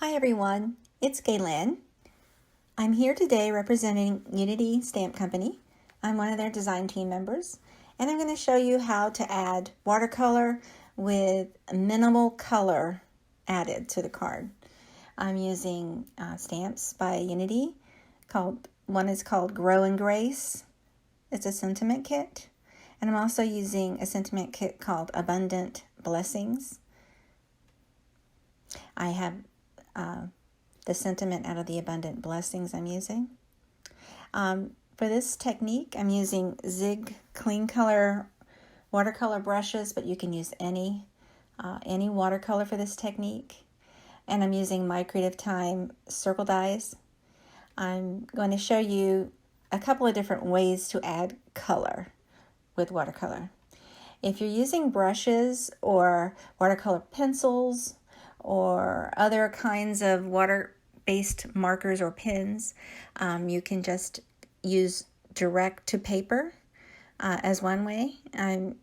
Hi everyone, it's Gaylin. I'm here today representing Unity Stamp Company. I'm one of their design team members, and I'm going to show you how to add watercolor with minimal color added to the card. I'm using stamps by Unity. One is called Grow and Grace. It's a sentiment kit. And I'm also using a sentiment kit called Abundant Blessings. I have the sentiment out of the Abundant Blessings I'm using. For this technique, I'm using Zig Clean Color watercolor brushes, but you can use any watercolor for this technique. And I'm using My Creative Time circle dies. I'm going to show you a couple of different ways to add color with watercolor. If you're using brushes or watercolor pencils or other kinds of water-based markers or pens, you can just use direct to paper as one way. I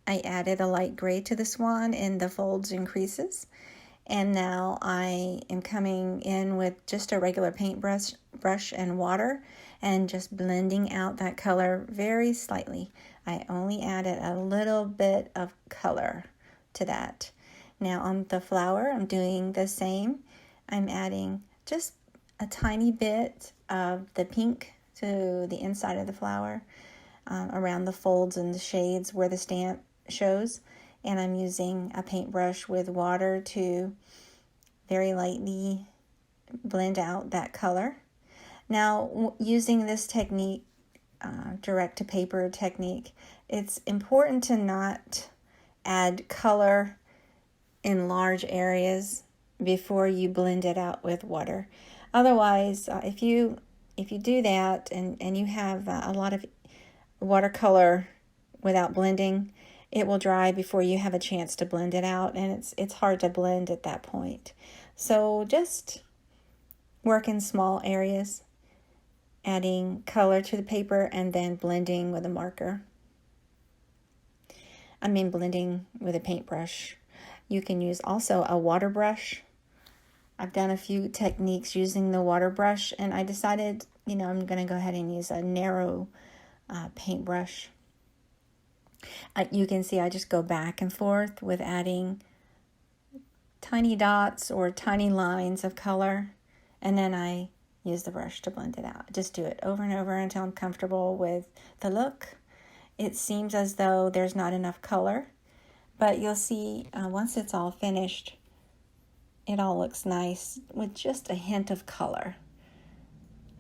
added a light gray to the swan in the folds and creases. And now I am coming in with just a regular paintbrush and water and just blending out that color very slightly. I only added a little bit of color to that. Now on the flower, I'm doing the same. I'm adding just a tiny bit of the pink to the inside of the flower, around the folds and the shades where the stamp shows. And I'm using a paintbrush with water to very lightly blend out that color. Now, using this technique, direct to paper technique, it's important to not add color in large areas before you blend it out with water. Otherwise, if you do that and you have a lot of watercolor without blending, it will dry before you have a chance to blend it out, and it's hard to blend at that point. So just work in small areas, adding color to the paper and then blending with a marker. Blending with a paintbrush. You can use also a water brush. I've done a few techniques using the water brush, and I decided, I'm going to go ahead and use a narrow paintbrush. You can see I just go back and forth with adding tiny dots or tiny lines of color, and then I use the brush to blend it out. Just do it over and over until I'm comfortable with the look. It seems as though there's not enough color, but you'll see once it's all finished, it all looks nice with just a hint of color.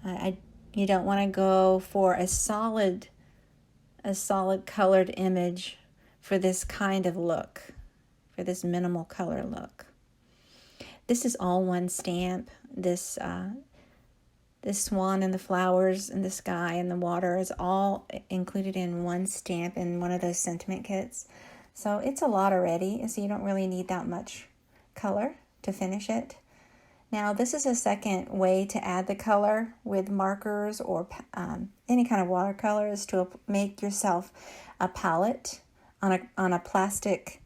You don't want to go for a solid colored image for this kind of look, for this minimal color look. This is all one stamp. This swan and the flowers and the sky and the water is all included in one stamp in one of those sentiment kits. So it's a lot already, so you don't really need that much color to finish it. Now this is a second way to add the color with markers or any kind of watercolor, is to make yourself a palette on a plastic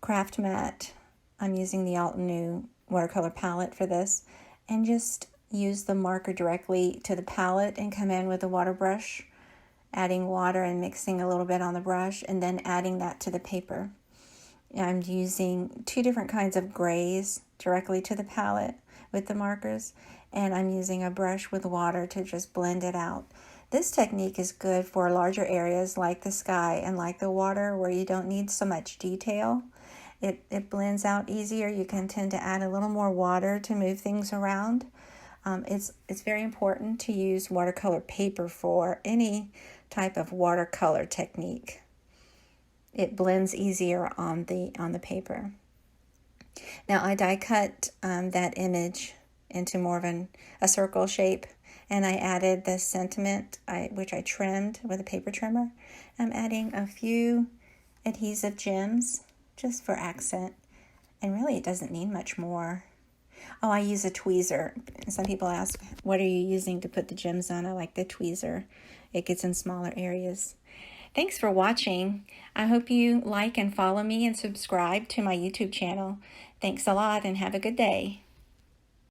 craft mat. I'm using the Altenew watercolor palette for this, and just use the marker directly to the palette and come in with a water brush, adding water and mixing a little bit on the brush and then adding that to the paper. I'm using two different kinds of grays directly to the palette with the markers, and I'm using a brush with water to just blend it out. This technique is good for larger areas like the sky and like the water, where you don't need so much detail. It blends out easier. You can tend to add a little more water to move things around. It's very important to use watercolor paper for any type of watercolor technique. It blends easier on the paper. Now I die cut that image into more of a circle shape, and I added the sentiment, which I trimmed with a paper trimmer. I'm adding a few adhesive gems just for accent, and really it doesn't need much more. Oh, I use a tweezer. Some people ask, what are you using to put the gems on? I like the tweezer. It gets in smaller areas. Thanks for watching. I hope you like and follow me and subscribe to my YouTube channel. Thanks a lot and have a good day.